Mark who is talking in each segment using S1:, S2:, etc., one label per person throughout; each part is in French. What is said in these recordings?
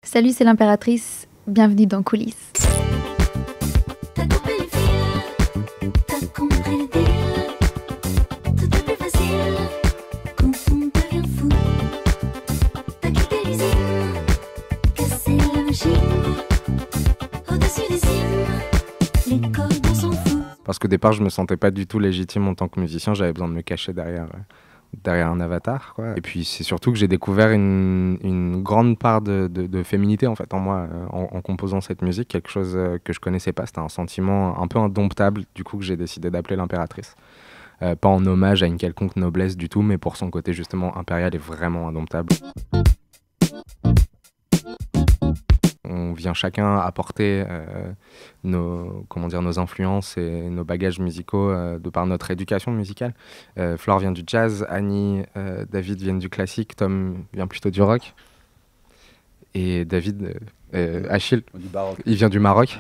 S1: Salut, c'est l'impératrice, bienvenue dans Coulisses.
S2: T'as coupé les fils, t'as compris le deal. Tout est plus facile quand on devient fou. T'as quitté l'usine, cassé la machine. Au-dessus des cimes, les cordes s'en foutent.
S3: Parce qu'au départ, je me sentais pas du tout légitime en tant que musicien, j'avais besoin de me cacher derrière un avatar, quoi. Et puis c'est surtout que j'ai découvert une grande part de féminité en fait en moi en composant cette musique, quelque chose que je connaissais pas. C'était un sentiment un peu indomptable, du coup, que j'ai décidé d'appeler l'impératrice. Pas en hommage à une quelconque noblesse du tout, mais pour son côté justement impérial et vraiment indomptable. On vient chacun apporter nos influences et nos bagages musicaux de par notre éducation musicale. Flore vient du jazz, Annie, David viennent du classique, Tom vient plutôt du rock. Et David, Achille, il vient du Maroc.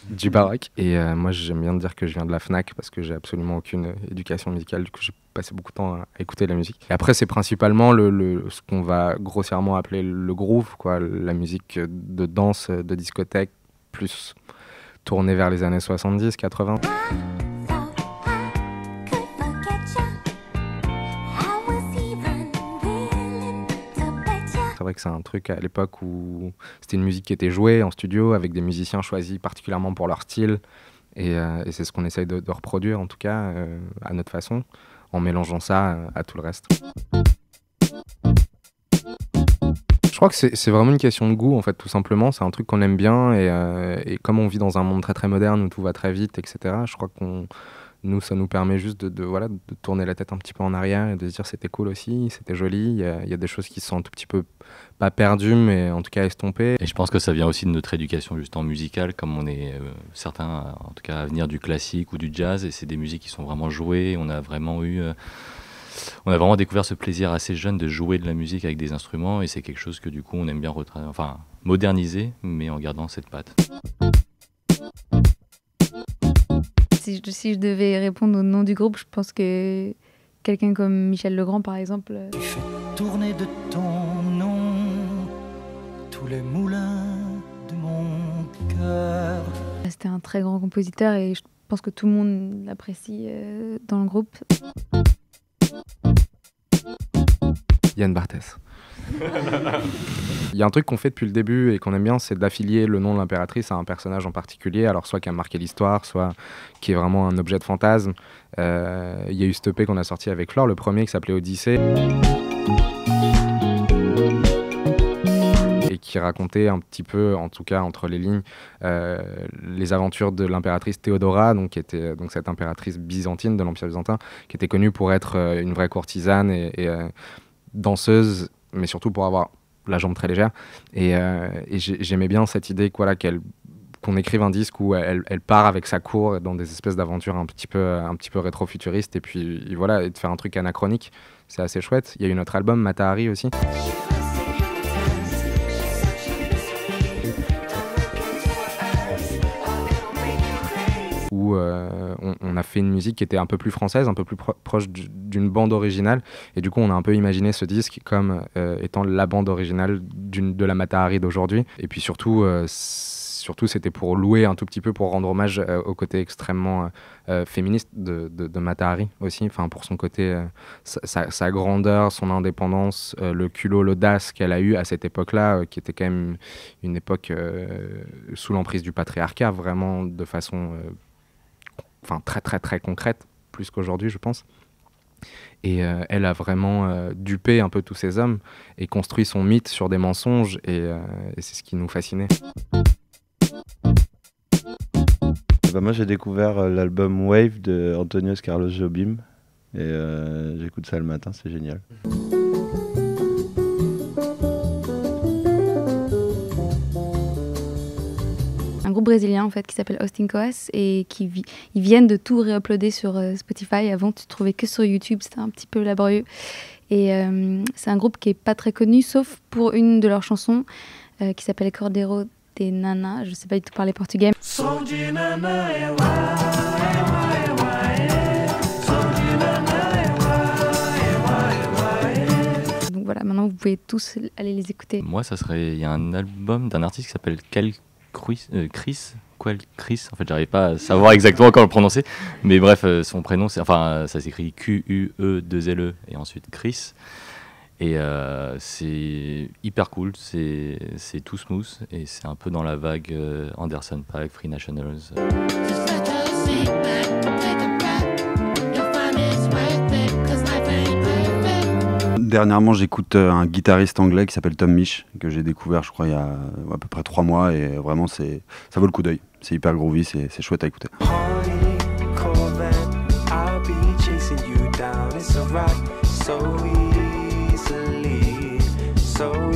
S3: Du baroque. Et moi, j'aime bien dire que je viens de la FNAC parce que j'ai absolument aucune éducation musicale. Du coup, j'ai passé beaucoup de temps à écouter de la musique. Et après, c'est principalement ce qu'on va grossièrement appeler le groove, quoi, la musique de danse, de discothèque, plus tournée vers les années 70, 80. C'est vrai que c'est un truc à l'époque où c'était une musique qui était jouée en studio avec des musiciens choisis particulièrement pour leur style. Et c'est ce qu'on essaye de reproduire, en tout cas, à notre façon, en mélangeant ça à tout le reste. Je crois que c'est vraiment une question de goût, en fait, tout simplement. C'est un truc qu'on aime bien. Et comme on vit dans un monde très, très moderne où tout va très vite, etc., je crois nous, ça nous permet juste de tourner la tête un petit peu en arrière et de se dire c'était cool aussi, c'était joli. Il y a des choses qui sont un tout petit peu, pas perdues, mais en tout cas estompées.
S4: Et je pense que ça vient aussi de notre éducation justement musicale, comme on est certains, en tout cas, à venir du classique ou du jazz, et c'est des musiques qui sont vraiment jouées. On a vraiment découvert ce plaisir assez jeune de jouer de la musique avec des instruments, et c'est quelque chose que du coup on aime bien moderniser, mais en gardant cette patte.
S1: Si je devais répondre au nom du groupe, je pense que quelqu'un comme Michel Legrand, par exemple...
S5: Tu fais tourner de ton nom tous les moulins de mon cœur.
S1: C'était un très grand compositeur et je pense que tout le monde l'apprécie dans le groupe.
S3: Yann Barthès. Il y a un truc qu'on fait depuis le début et qu'on aime bien, c'est d'affilier le nom de l'impératrice à un personnage en particulier, alors soit qui a marqué l'histoire, soit qui est vraiment un objet de fantasme. Il y a eu ce EP qu'on a sorti avec Flore, le premier qui s'appelait Odyssée, et qui racontait un petit peu, en tout cas entre les lignes, les aventures de l'impératrice Théodora, qui était cette impératrice byzantine de l'Empire byzantin, qui était connue pour être une vraie courtisane et danseuse, mais surtout pour avoir la jambe très légère. Et j'aimais bien cette idée qu'on écrive un disque où elle part avec sa cour dans des espèces d'aventures un petit peu rétro-futuristes, et puis et voilà, et de faire un truc anachronique. C'est assez chouette. Il y a eu notre album Matahari aussi. Où on a fait une musique qui était un peu plus française, un peu plus proche d'une bande originale. Et du coup, on a un peu imaginé ce disque comme étant la bande originale de la Matahari d'aujourd'hui. Et puis surtout, c'était pour louer un tout petit peu, pour rendre hommage au côté extrêmement féministe de Matahari aussi. Enfin, pour son côté, sa grandeur, son indépendance, le culot, l'audace qu'elle a eu à cette époque-là, qui était quand même une époque sous l'emprise du patriarcat, vraiment de façon... très très très concrète, plus qu'aujourd'hui je pense. Et elle a vraiment dupé un peu tous ces hommes et construit son mythe sur des mensonges, et c'est ce qui nous fascinait.
S6: Moi j'ai découvert l'album Wave de Antonios Carlos Jobim et j'écoute ça le matin, c'est génial.
S1: Un groupe brésilien en fait qui s'appelle Austin Coas et ils viennent de tout réuploader sur Spotify. Avant tu trouvais que sur YouTube, c'était un petit peu laborieux. Et c'est un groupe qui est pas très connu sauf pour une de leurs chansons qui s'appelle Cordeiro de Nana. Je sais pas du tout parler portugais. Donc voilà, maintenant maintenant vous pouvez tous aller les écouter.
S4: Moi, il y a un album d'un artiste qui s'appelle Chris. En fait, j'arrive pas à savoir exactement comment le prononcer, mais bref, son prénom, ça s'écrit Q-U-E-2-L-E et ensuite Chris. Et c'est hyper cool, c'est tout smooth et c'est un peu dans la vague Anderson .Paak, Free Nationals.
S7: Dernièrement, j'écoute un guitariste anglais qui s'appelle Tom Misch, que j'ai découvert, je crois, il y a à peu près 3 mois, et vraiment, ça vaut le coup d'œil. C'est hyper groovy, c'est chouette à écouter.
S8: So